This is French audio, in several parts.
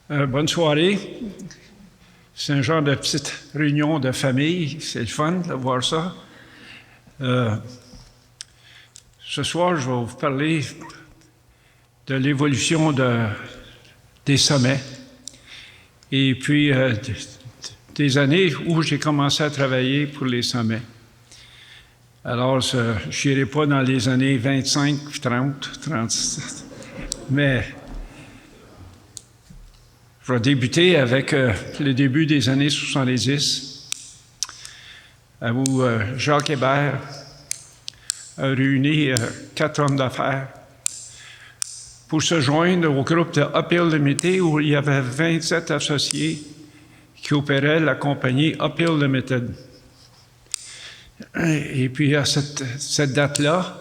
Bonne soirée. C'est un genre de petite réunion de famille. C'est le fun de voir ça. Ce soir, je vais vous parler de l'évolution des sommets et puis des années où j'ai commencé à travailler pour les sommets. Alors, je n'irai pas dans les années 25, 30, 37, mais je vais débuter avec le début des années 70, où Jacques Hébert a réuni 4 hommes d'affaires pour se joindre au groupe de Uphill Limited, où il y avait 27 associés qui opéraient la compagnie Uphill Limited. Et puis, à cette date-là,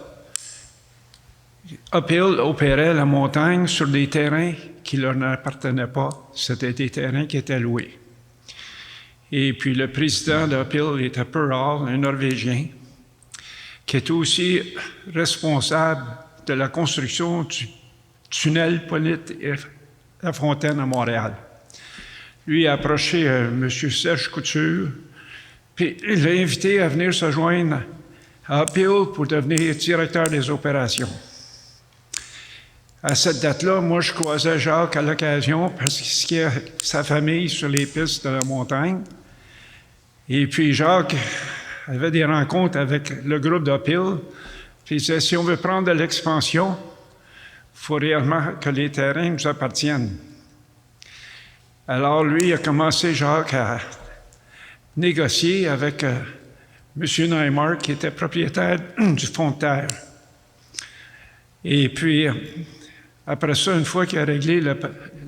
Uphill opérait la montagne sur des terrains qui ne leur appartenaient pas. C'était des terrains qui étaient loués. Et puis, le président d'Uphill était Pearl Hall, un Norvégien, qui était aussi responsable de la construction du tunnel Pointe-La-Fontaine à Montréal. Lui a approché M. Serge Couture, puis il l'a invité à venir se joindre à Uphill pour devenir directeur des opérations. À cette date-là, moi, je croisais Jacques à l'occasion parce qu'il a sa famille sur les pistes de la montagne. Et puis Jacques avait des rencontres avec le groupe d'Uphill. Puis il disait, si on veut prendre de l'expansion, il faut réellement que les terrains nous appartiennent. Alors lui, il a commencé, Jacques, à négocier avec M. Neimark, qui était propriétaire du fonds de terre. Et puis, après ça, une fois qu'il a réglé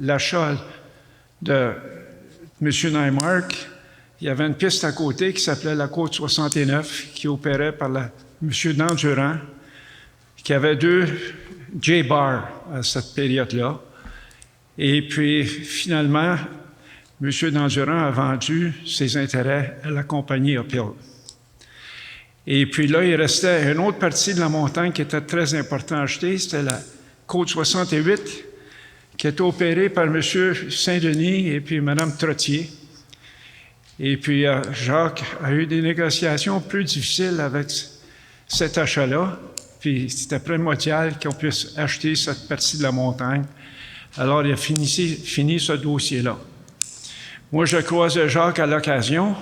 l'achat de M. Neimark, il y avait une piste à côté qui s'appelait la Côte 69, qui opérait par M. Dandurand, qui avait 2 J-bars à cette période-là. Et puis, finalement, M. Dandurand a vendu ses intérêts à la compagnie Uphill. Et puis là, il restait une autre partie de la montagne qui était très importante à acheter, c'était la Côte 68, qui était opérée par M. Saint-Denis et puis Mme Trottier. Et puis Jacques a eu des négociations plus difficiles avec cet achat-là, puis c'était primordial qu'on puisse acheter cette partie de la montagne. Alors, il a fini ce dossier-là. Moi, je croisais Jacques à l'occasion.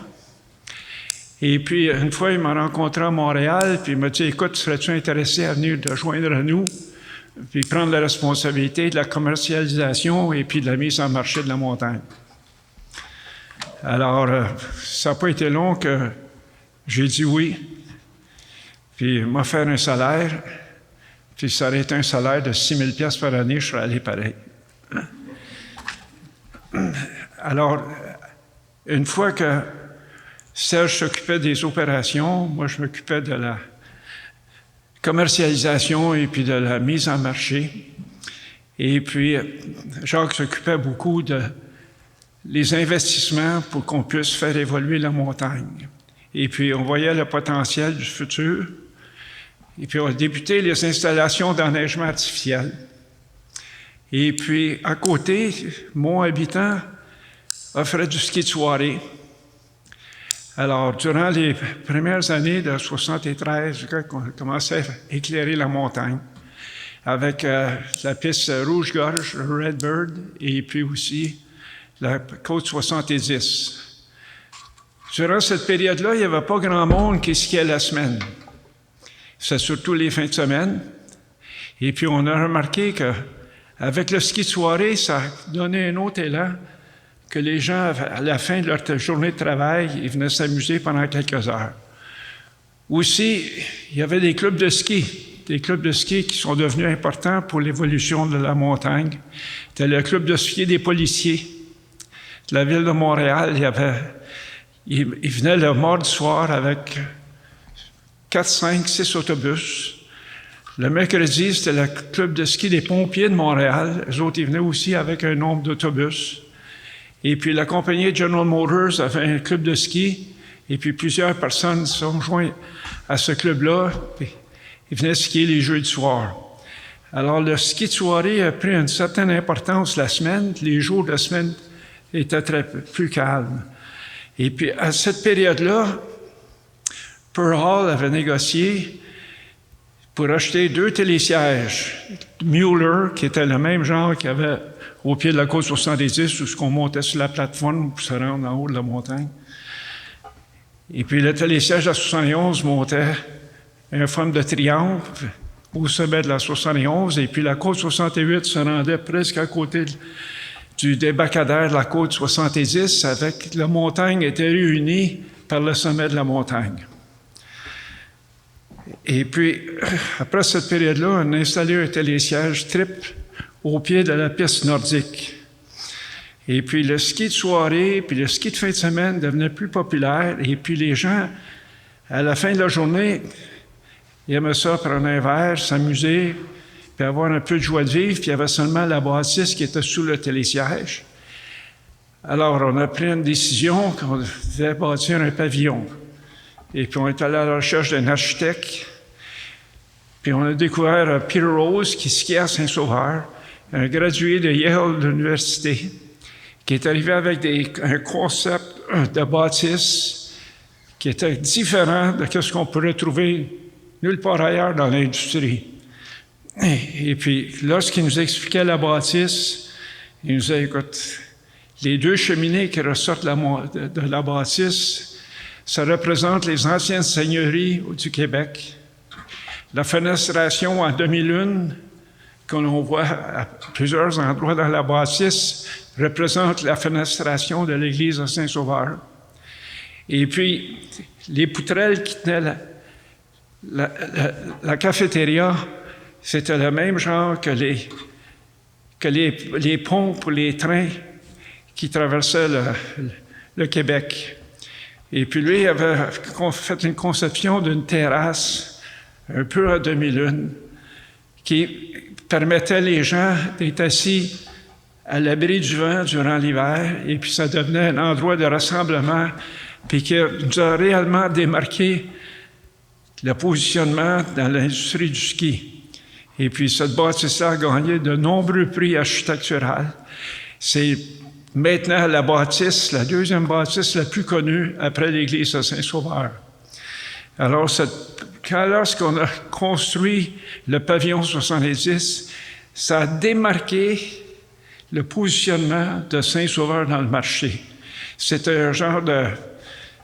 Et puis, une fois, il m'a rencontré à Montréal, puis il m'a dit, écoute, serais-tu intéressé à venir te joindre à nous, puis prendre la responsabilité de la commercialisation et puis de la mise en marché de la montagne. Alors, ça n'a pas été long que j'ai dit oui, puis il m'a fait un salaire, puis ça aurait été un salaire de 6 000 $ par année, je serais allé pareil. Alors, une fois que Serge s'occupait des opérations, moi je m'occupais de la commercialisation et puis de la mise en marché. Et puis, Jacques s'occupait beaucoup des investissements pour qu'on puisse faire évoluer la montagne. Et puis, on voyait le potentiel du futur. Et puis, on a débuté les installations d'enneigement artificiel. Et puis, à côté, mon habitant offrait du ski de soirée. Alors, durant les premières années de 73, on a commencé à éclairer la montagne avec la piste Rouge-Gorge, Redbird, et puis aussi la Côte 70. Durant cette période-là, il n'y avait pas grand monde qui skiait la semaine. C'est surtout les fins de semaine. Et puis, on a remarqué qu'avec le ski de soirée, ça donnait un autre élan que les gens, à la fin de leur journée de travail, ils venaient s'amuser pendant quelques heures. Aussi, il y avait des clubs de ski qui sont devenus importants pour l'évolution de la montagne. C'était le club de ski des policiers de la ville de Montréal. Ils venaient le mardi soir avec 4, 5, 6 autobus. Le mercredi, c'était le club de ski des pompiers de Montréal. Eux autres, ils venaient aussi avec un nombre d'autobus. Et puis, la compagnie General Motors avait un club de ski, et puis plusieurs personnes se sont jointes à ce club-là, puis ils venaient skier les jeudis soirs. Alors, le ski de soirée a pris une certaine importance la semaine. Les jours de la semaine étaient plus calmes. Et puis, à cette période-là, Pearl Hall avait négocié pour acheter 2 télésièges. Mueller, qui était le même genre qu'il y avait au pied de la côte 70, où on montait sur la plateforme pour se rendre en haut de la montagne. Et puis, le télésiège à 71 montait en forme de triangle au sommet de la 71, et puis la côte 68 se rendait presque à côté du débarcadère de la côte 70, avec la montagne était réunie par le sommet de la montagne. Et puis, après cette période-là, on a installé un télésiège triple au pied de la piste nordique. Et puis, le ski de soirée, puis le ski de fin de semaine devenait plus populaire, et puis les gens, à la fin de la journée, ils aimaient ça, prendre un verre, s'amuser, puis avoir un peu de joie de vivre, puis il y avait seulement la bâtisse qui était sous le télésiège. Alors, on a pris une décision qu'on devait bâtir un pavillon. Et puis, on est allé à la recherche d'un architecte, puis on a découvert Peter Rose, qui skiait à Saint-Sauveur, un gradué de Yale de l'université, qui est arrivé avec un concept de bâtisse qui était différent de ce qu'on pourrait trouver nulle part ailleurs dans l'industrie. Et puis, lorsqu'il nous expliquait la bâtisse, il nous disait, écoute, les 2 cheminées qui ressortent de la bâtisse, ça représente les anciennes seigneuries du Québec. La fenestration en demi-lune, que l'on voit à plusieurs endroits dans la bâtisse, représente la fenestration de l'église de Saint-Sauveur. Et puis, les poutrelles qui tenaient la cafétéria, c'était le même genre que les ponts pour les trains qui traversaient le Québec. Et puis lui, il avait fait une conception d'une terrasse un peu à demi-lune qui permettait les gens d'être assis à l'abri du vent durant l'hiver, et puis ça devenait un endroit de rassemblement, puis qui nous a réellement démarqué le positionnement dans l'industrie du ski. Et puis, cette bâtisse-là a gagné de nombreux prix architecturaux. C'est maintenant la 2e bâtisse la plus connue après l'église de Saint-Sauveur. Alors, lorsqu'on a construit le pavillon 70, ça a démarqué le positionnement de Saint-Sauveur dans le marché. C'était un genre de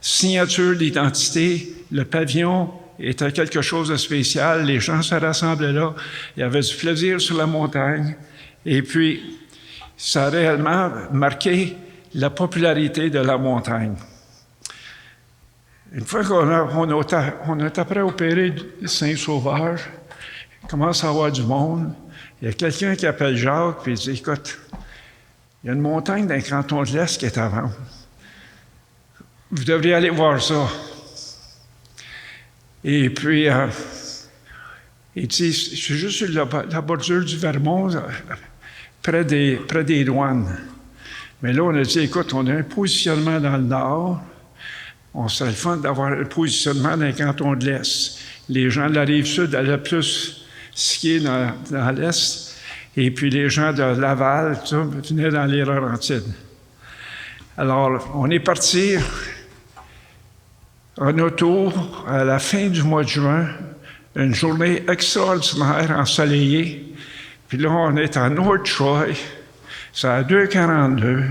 signature d'identité. Le pavillon était quelque chose de spécial. Les gens se rassemblaient là. Il y avait du plaisir sur la montagne. Et puis, ça a réellement marqué la popularité de la montagne. Une fois qu'on est après opéré Saint-Sauveur, il commence à avoir du monde. Il y a quelqu'un qui appelle Jacques, puis il dit, écoute, il y a une montagne dans le canton de l'Est qui est à vendre. Vous devriez aller voir ça. Et puis, il dit, je suis juste sur la bordure du Vermont, près des douanes. Mais là, on a dit, écoute, on a un positionnement dans le nord. On serait le fun d'avoir un positionnement dans le canton de l'Est. Les gens de la Rive-Sud allaient plus skier dans l'Est. Et puis, les gens de Laval, tout ça, venaient dans les Laurentides. Alors, on est parti en auto à la fin du mois de juin, une journée extraordinaire, ensoleillée. Puis là, on est à North Troy, c'est à 2,42,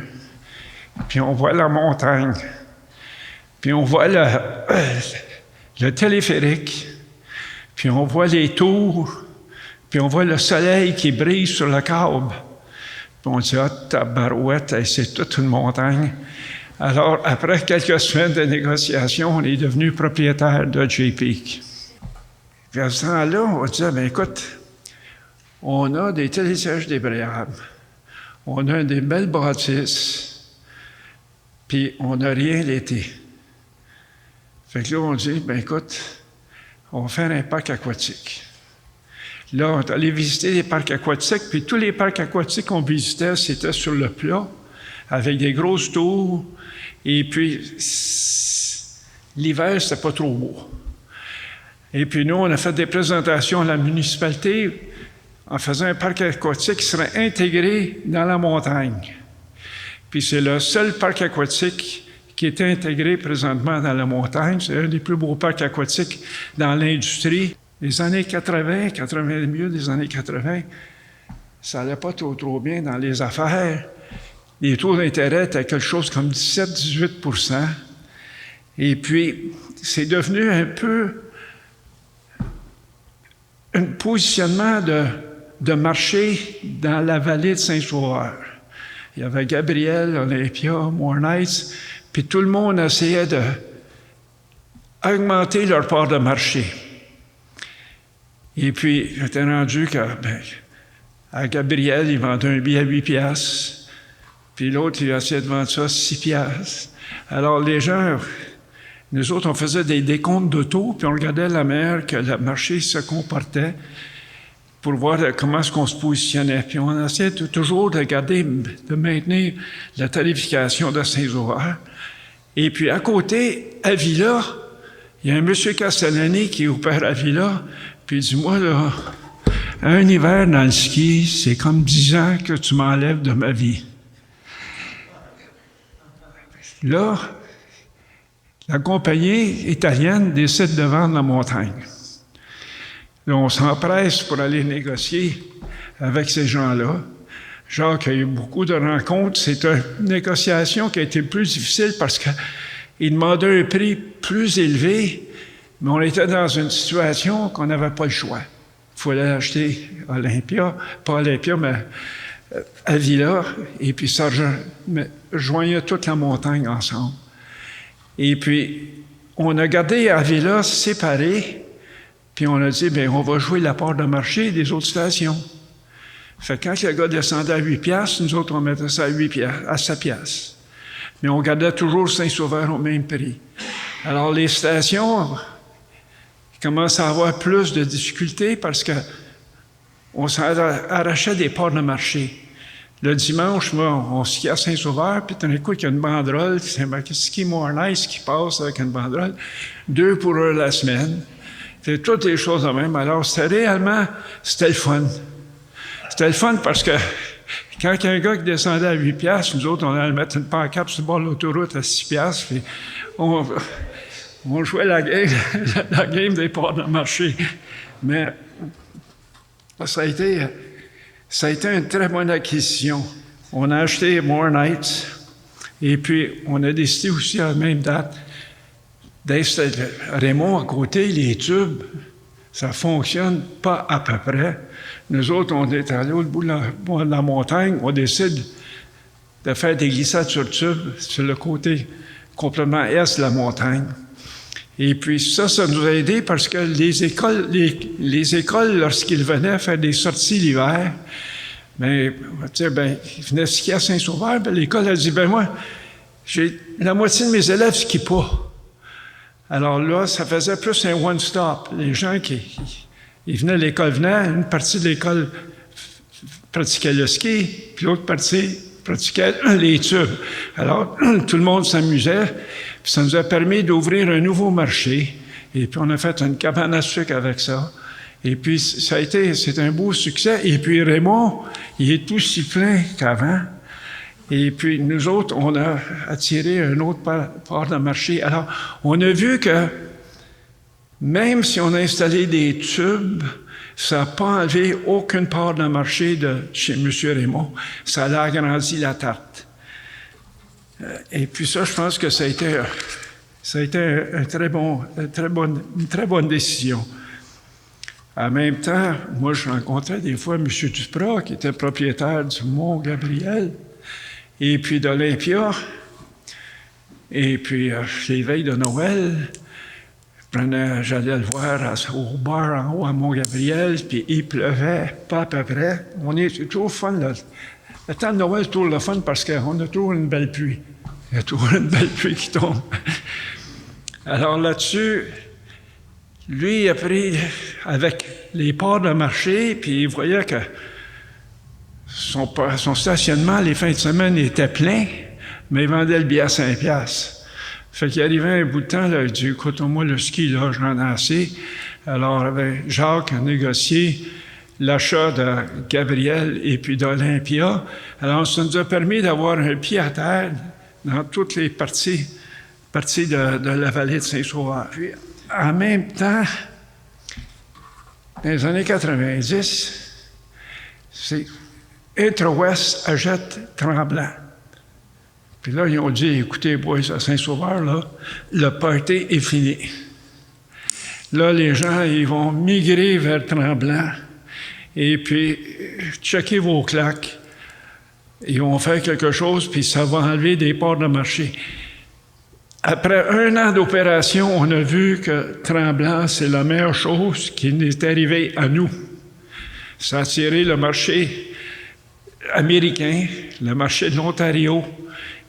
puis on voit la montagne, puis on voit le téléphérique, puis on voit les tours, puis on voit le soleil qui brille sur le câble. Puis on dit, ah, tabarouette, c'est toute une montagne. Alors, après quelques semaines de négociations, on est devenu propriétaire de J-Peak. Puis à ce temps-là, on disait, bien écoute, on a des télésièges débrayables, on a des belles bâtisses, puis on n'a rien l'été. Fait que là, on dit, bien écoute, on va faire un parc aquatique. Là, on est allé visiter les parcs aquatiques, puis tous les parcs aquatiques qu'on visitait, c'était sur le plat, avec des grosses tours, et puis l'hiver, c'était pas trop beau. Et puis nous, on a fait des présentations à la municipalité en faisant un parc aquatique qui serait intégré dans la montagne. Puis c'est le seul parc aquatique qui est intégré présentement dans la montagne. C'est un des plus beaux parcs aquatiques dans l'industrie. Les années 80, milieu des années 80, ça n'allait pas trop bien dans les affaires. Les taux d'intérêt étaient quelque chose comme 17-18 %. Et puis, c'est devenu un peu un positionnement de marché dans la vallée de Saint-Sauveur. Il y avait Gabriel, Olympia, Moore-Knights, puis tout le monde essayait d'augmenter leur part de marché. Et puis, j'étais rendu à Gabriel, il vendait un billet à 8 piastres, puis l'autre, il essayait de vendre ça à 6 piastres. Alors, les gens, nous autres, on faisait des décomptes d'auto, puis on regardait la manière que le marché se comportait pour voir comment est-ce qu'on se positionnait. Puis on essayait toujours de garder, de maintenir la tarification de Saint-Sauveur. Et puis à côté, à Villa, il y a un monsieur Castellani qui opère à Villa, puis il dit, moi, là, un hiver dans le ski, c'est comme 10 ans que tu m'enlèves de ma vie. Là, la compagnie italienne décide de vendre la montagne. Là, on s'empresse pour aller négocier avec ces gens-là. Jacques a eu beaucoup de rencontres. C'est une négociation qui a été plus difficile parce qu'ils demandaient un prix plus élevé, mais on était dans une situation qu'on n'avait pas le choix. Il fallait acheter Olympia, pas Olympia, mais Avila, et puis ça joignait toute la montagne ensemble. Et puis, on a gardé Avila séparé, puis on a dit, bien, on va jouer la part de marché des autres stations. Fait que quand le gars descendait à 8 piastres, nous autres, on mettait ça à 7 piastres. Mais on gardait toujours Saint-Sauveur au même prix. Alors, les stations commencent à avoir plus de difficultés parce qu'on s'arrachait des parts de marché. Le dimanche, on skiait à Saint-Sauveur, puis d'un coup, il y a une banderole, c'est marqué Ski Moore-Knights qui passe avec une banderole, 2 pour eux la semaine. C'est toutes les choses de même. Alors, c'était le fun. C'était le fun parce que quand il y a un gars qui descendait à 8 piastres, nous autres, on allait mettre une pancarte sur le bord de l'autoroute à 6 piastres, puis on jouait la game des parts de marché. Mais ça a été une très bonne acquisition. On a acheté Moore-Knights, et puis on a décidé aussi à la même date d'installer Raymond à côté, les tubes. Ça ne fonctionne pas à peu près. Nous autres, on est allés au bout de la montagne, on décide de faire des glissades sur tube sur le côté complètement est de la montagne. Et puis ça nous a aidé parce que les écoles, lorsqu'ils venaient faire des sorties l'hiver, ils venaient skier à Saint-Sauveur, l'école a dit, moi, la moitié de mes élèves ne skient pas. Alors là, ça faisait plus un one-stop. Les gens ils venaient, l'école venait, une partie de l'école pratiquait le ski, puis l'autre partie pratiquait les tubes. Alors, tout le monde s'amusait, puis ça nous a permis d'ouvrir un nouveau marché. Et puis, on a fait une cabane à sucre avec ça. Et puis, c'est un beau succès. Et puis, Raymond, il est aussi plein qu'avant. Et puis, nous autres, on a attiré un autre part de marché. Alors, on a vu que même si on a installé des tubes, ça n'a pas enlevé aucune part de marché de chez M. Raymond. Ça a agrandi la tarte. Et puis ça, je pense que ça a été une très bonne décision. En même temps, moi, je rencontrais des fois M. Duprat, qui était propriétaire du Mont-Gabriel, et puis d'Olympia, et puis les veilles de Noël, j'allais le voir au bar en haut à Mont-Gabriel, puis il pleuvait, pas à peu près. C'est toujours fun, là. Le temps de Noël, c'est toujours le fun parce qu'on a toujours une belle pluie. Il y a toujours une belle pluie qui tombe. Alors là-dessus, lui, il a pris avec les parts de marché, puis il voyait que son stationnement, les fins de semaine, était plein, mais il vendait le billet à 5 piastres. Fait qu'il arrivait un bout de temps, là, il dit, écoute, moi, le ski, là, j'en ai assez. Alors, Jacques a négocié l'achat de Gabriel et puis d'Olympia. Alors, ça nous a permis d'avoir un pied à terre dans toutes les parties de la vallée de Saint-Sauveur. Puis, en même temps, dans les années 90, c'est Intra-Ouest achète Tremblant. Puis là, ils ont dit, écoutez, boys, à Saint-Sauveur, là, le party est fini. Là, les gens, ils vont migrer vers Tremblant. Et puis, checkez vos claques. Ils vont faire quelque chose, puis ça va enlever des parts de marché. Après 1 an d'opération, on a vu que Tremblant, c'est la meilleure chose qui nous est arrivée à nous. Ça a attiré le marché américain, le marché de l'Ontario.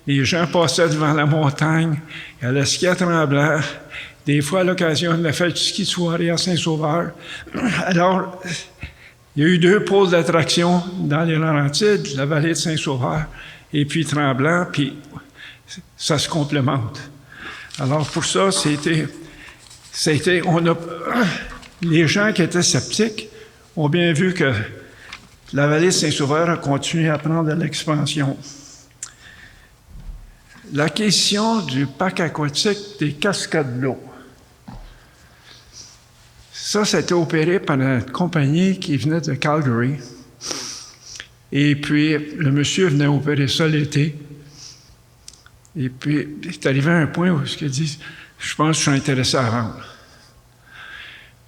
Les gens passaient devant la montagne, ils allaient skier à Tremblant. Des fois, à l'occasion de la fête du ski de soirée à Saint-Sauveur. Alors, il y a eu 2 pôles d'attraction dans les Laurentides, la vallée de Saint-Sauveur et puis Tremblant, puis ça se complémente. Alors, pour ça, les gens qui étaient sceptiques ont bien vu que la vallée de Saint-Sauveur a continué à prendre de l'expansion. L'acquisition du parc aquatique des Cascades d'eau. Ça a été opéré par une compagnie qui venait de Calgary. Et puis, le monsieur venait opérer ça l'été. Et puis, il est arrivé à un point où il dit « Je pense que je suis intéressé à vendre. »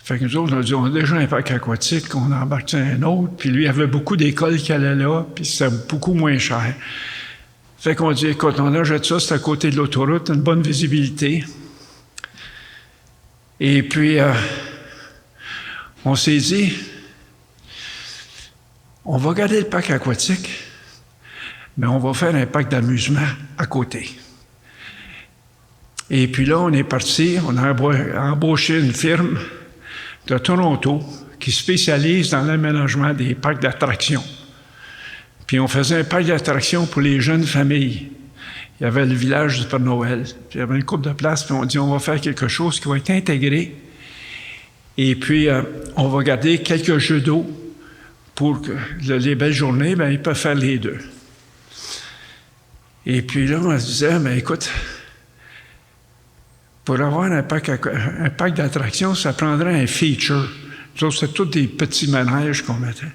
Fait que nous autres, on a dit « On a déjà un parc aquatique, on a embarqué un autre. » Puis lui, il y avait beaucoup d'écoles qui allaient là, puis c'était beaucoup moins cher. Fait qu'on dit « Écoute, on achète ça, c'est à côté de l'autoroute, une bonne visibilité. » Et puis, on s'est dit, on va garder le parc aquatique, mais on va faire un parc d'amusement à côté. Et puis là, on est parti, on a embauché une firme de Toronto qui spécialise dans l'aménagement des parcs d'attractions. Puis on faisait un parc d'attractions pour les jeunes familles. Il y avait le village du Père Noël, puis il y avait une couple de places, puis on dit, on va faire quelque chose qui va être intégré. Et puis, on va garder quelques jeux d'eau pour que les belles journées, bien, ils peuvent faire les deux. Et puis là, on se disait, mais écoute, pour avoir un parc d'attractions, ça prendrait un feature. C'est tous des petits manèges qu'on mettait.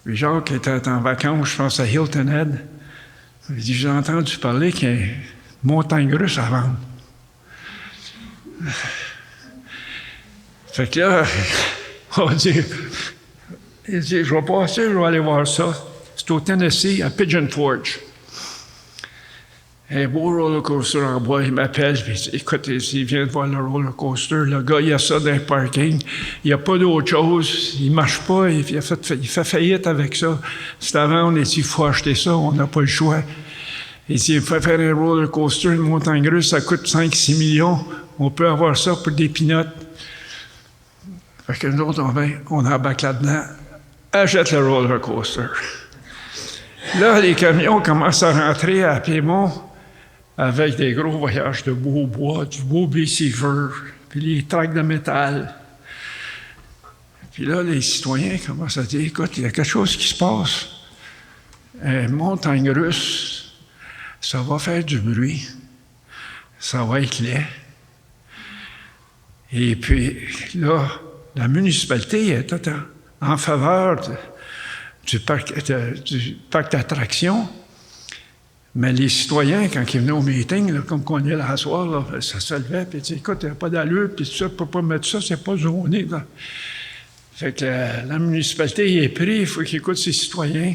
Puis Jacques était en vacances, je pense à Hilton Head. Il dit, j'ai entendu parler qu'il y a une montagne russe à vendre. Fait que là, il dit, je vais passer, je vais aller voir ça. C'est au Tennessee, à Pigeon Forge. Un beau roller coaster en bois, il m'appelle, puis il dit, écoute, il vient de voir le roller coaster, le gars, il a ça dans le parking, il n'y a pas d'autre chose, il ne marche pas, il fait faillite avec ça. C'est avant, on a dit, il faut acheter ça, on n'a pas le choix. Il dit, il faut faire un roller coaster, une montagne russe, ça coûte 5-6 millions, on peut avoir ça pour des pinottes. Fait que nous autres, on embarque là-dedans, achète le roller coaster. Là, les camions commencent à rentrer à Piémont avec des gros voyages de beau bois, du beau Beaver, puis les tracts de métal. Puis là, les citoyens commencent à dire, écoute, il y a quelque chose qui se passe. Une montagne russe, ça va faire du bruit, ça va être laid. Et puis là, la municipalité était en faveur du parc d'attractions, mais les citoyens, quand ils venaient au meeting, là, comme qu'on est là à soir, là, ça se levait, puis ils disaient, écoute, il n'y a pas d'allure, puis ça, pour ne pas mettre ça, c'est pas zoné. Là. Fait que la municipalité y est pris, il faut qu'il écoute ses citoyens.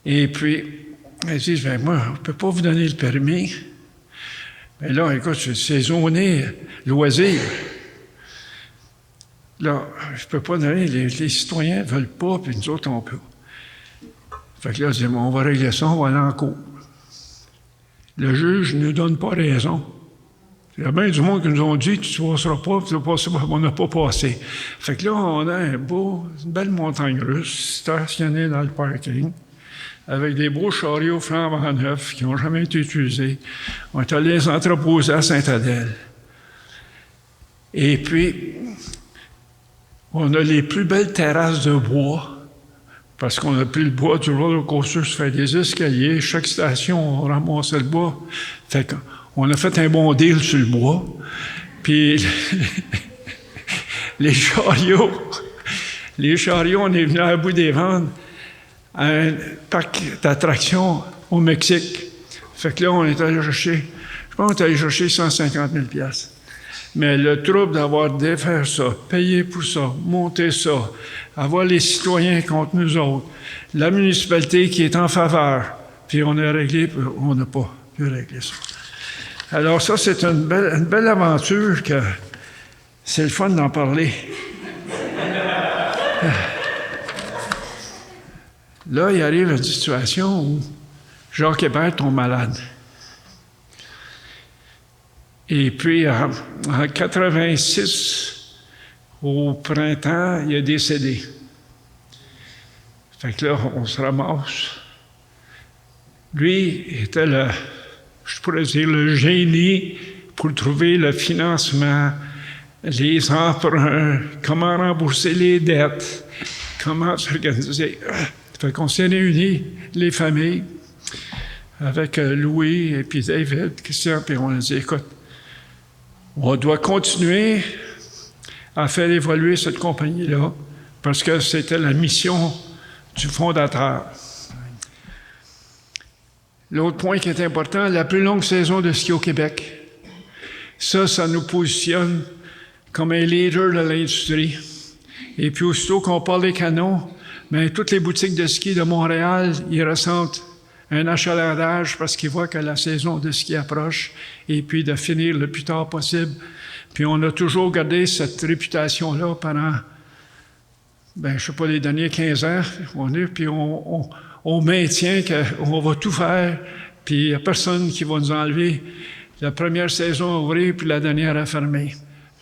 Et puis, ils disent, ben moi, on ne peut pas vous donner le permis. Mais là, écoute, c'est zoné loisir. Là, je ne peux pas donner, les citoyens ne veulent pas, puis nous autres, on peut. Fait que là, je dis, on va régler ça, on va aller en cours. Le juge ne nous donne pas raison. Il y a bien du monde qui nous ont dit, tu ne passeras pas, tu vas passer, on n'a pas passé. Fait que là, on a une belle montagne russe stationnée dans le parking, avec des beaux chariots flambant neufs qui n'ont jamais été utilisés. On est allé les entreposer à Sainte-Adèle. Et puis, On a les plus belles terrasses de bois, parce qu'on a pris le bois du roller coaster, ça fait des escaliers. Chaque station, on ramassait le bois. Fait qu'on a fait un bon deal sur le bois. Puis les chariots, on est venu à bout des ventes à un parc d'attractions au Mexique. Fait que là, on est allé chercher, je pense qu'on est allé chercher 150 000 $. Mais le trouble d'avoir défaire ça, payer pour ça, monter ça, avoir les citoyens contre nous autres, la municipalité qui est en faveur, puis on a réglé, puis on n'a pas pu régler ça. Alors ça, c'est une belle aventure que c'est le fun d'en parler. Là, il arrive une situation où Jacques Hébert tombe malade. Et puis, en 86, au printemps, il est décédé. Fait que là, on se ramasse. Lui était je pourrais dire, le génie pour trouver le financement, les emprunts, comment rembourser les dettes, comment s'organiser. Fait qu'on s'est réunis, les familles, avec Louis et puis David, Christian, puis on a dit, écoute, on doit continuer à faire évoluer cette compagnie-là parce que c'était la mission du fondateur. L'autre point qui est important, la plus longue saison de ski au Québec. Ça nous positionne comme un leader de l'industrie. Et puis aussitôt qu'on parle des canons, bien, toutes les boutiques de ski de Montréal, ils ressentent un achalandage parce qu'ils voient que la saison de ski approche et puis de finir le plus tard possible. Puis on a toujours gardé cette réputation-là pendant, je ne sais pas, les derniers 15 ans. Puis on maintient qu'on va tout faire, puis il n'y a personne qui va nous enlever la première saison à ouvrir puis la dernière à fermer.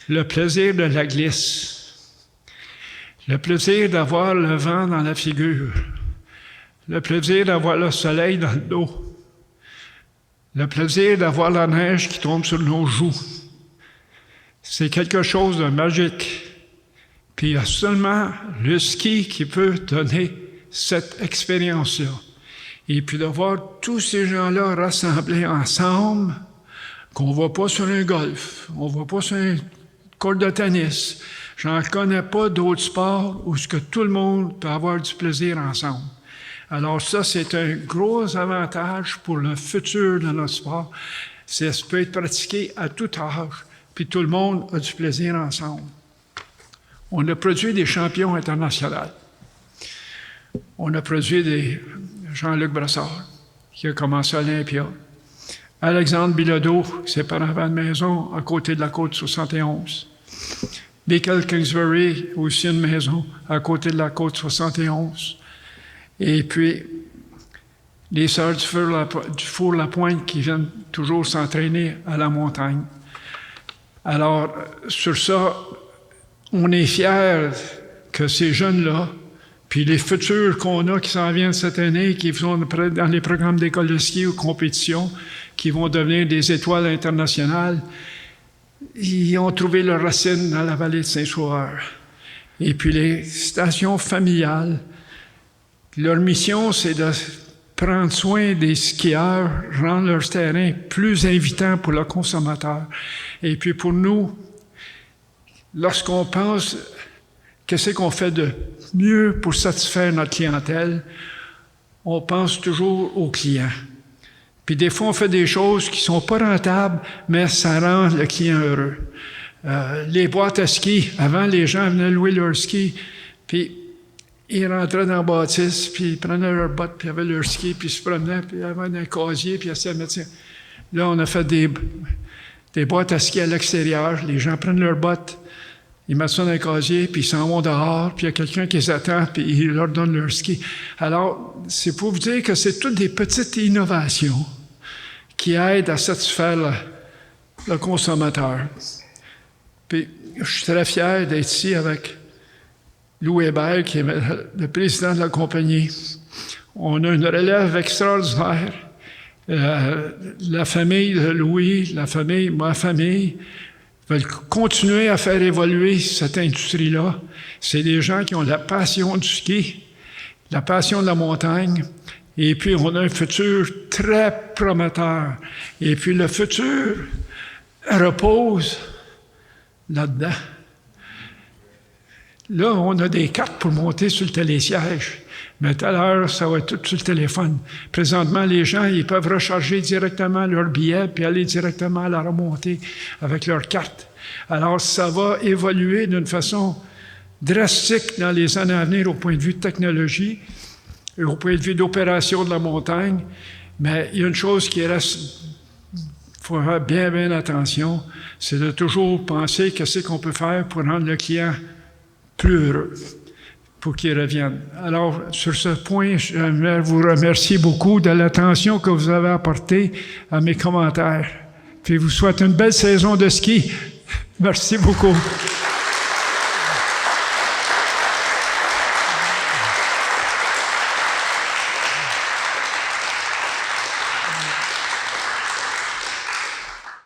Le plaisir de la glisse. Le plaisir d'avoir le vent dans la figure. Le plaisir d'avoir le soleil dans le dos. Le plaisir d'avoir la neige qui tombe sur nos joues. C'est quelque chose de magique. Puis il y a seulement le ski qui peut donner cette expérience-là. Et puis de voir tous ces gens-là rassemblés ensemble, qu'on ne va pas sur un golf, on ne va pas sur un court de tennis. J'en connais pas d'autres sports où ce que tout le monde peut avoir du plaisir ensemble. Alors ça, c'est un gros avantage pour le futur de notre sport. Ça peut être pratiqué à tout âge, puis tout le monde a du plaisir ensemble. On a produit des champions internationaux. On a produit des Jean-Luc Brassard, qui a commencé à Olympia. Alexandre Bilodeau, ses parents avaient une maison à côté de la côte 71. Michael Kingsbury, aussi une maison à côté de la côte 71. Et puis, les sœurs du Four-la-Pointe qui viennent toujours s'entraîner à la montagne. Alors, sur ça, on est fiers que ces jeunes-là, puis les futurs qu'on a qui s'en viennent cette année, qui sont dans les programmes d'école de ski ou compétition, qui vont devenir des étoiles internationales, ils ont trouvé leurs racines dans la vallée de Saint-Sauveur. Et puis les stations familiales, leur mission, c'est de prendre soin des skieurs, rendre leur terrain plus invitant pour le consommateur. Et puis pour nous, lorsqu'on pense qu'est-ce qu'on fait de mieux pour satisfaire notre clientèle, on pense toujours aux clients. Puis des fois, on fait des choses qui ne sont pas rentables, mais ça rend le client heureux. Les boîtes à ski, avant, les gens venaient louer leur ski, puis ils rentraient dans la bâtisse, puis ils prenaient leurs bottes, puis ils avaient leur ski, puis ils se promenaient, puis ils avaient un casier, puis ils essayaient de mettre ça. Là, on a fait des boîtes à ski à l'extérieur. Les gens prennent leurs bottes, ils mettent ça dans un casier, puis ils s'en vont dehors, puis il y a quelqu'un qui les attend, puis il leur donne leur ski. Alors, c'est pour vous dire que c'est toutes des petites innovations qui aident à satisfaire le consommateur. Puis, je suis très fier d'être ici avec Louis Hébert, qui est le président de la compagnie. On a une relève veulent continuer à faire évoluer cette industrie-là. C'est des gens qui ont la passion du ski, la passion de la montagne, et puis on a un futur très prometteur. Et puis le futur repose là-dedans. Là, on a des cartes pour monter sur le télésiège. Mais tout à l'heure, ça va être tout sur le téléphone. Présentement, les gens, ils peuvent recharger directement leur billet puis aller directement à la remontée avec leur carte. Alors, ça va évoluer d'une façon drastique dans les années à venir au point de vue de technologie et au point de vue d'opération de la montagne. Mais il y a une chose qui reste, il faut faire bien, bien attention, c'est de toujours penser qu'est-ce qu'on peut faire pour rendre le client plus heureux, pour qu'il revienne. Alors, sur ce point, j'aimerais vous remercier beaucoup de l'attention que vous avez apportée à mes commentaires. Puis, je vous souhaite une belle saison de ski. Merci beaucoup.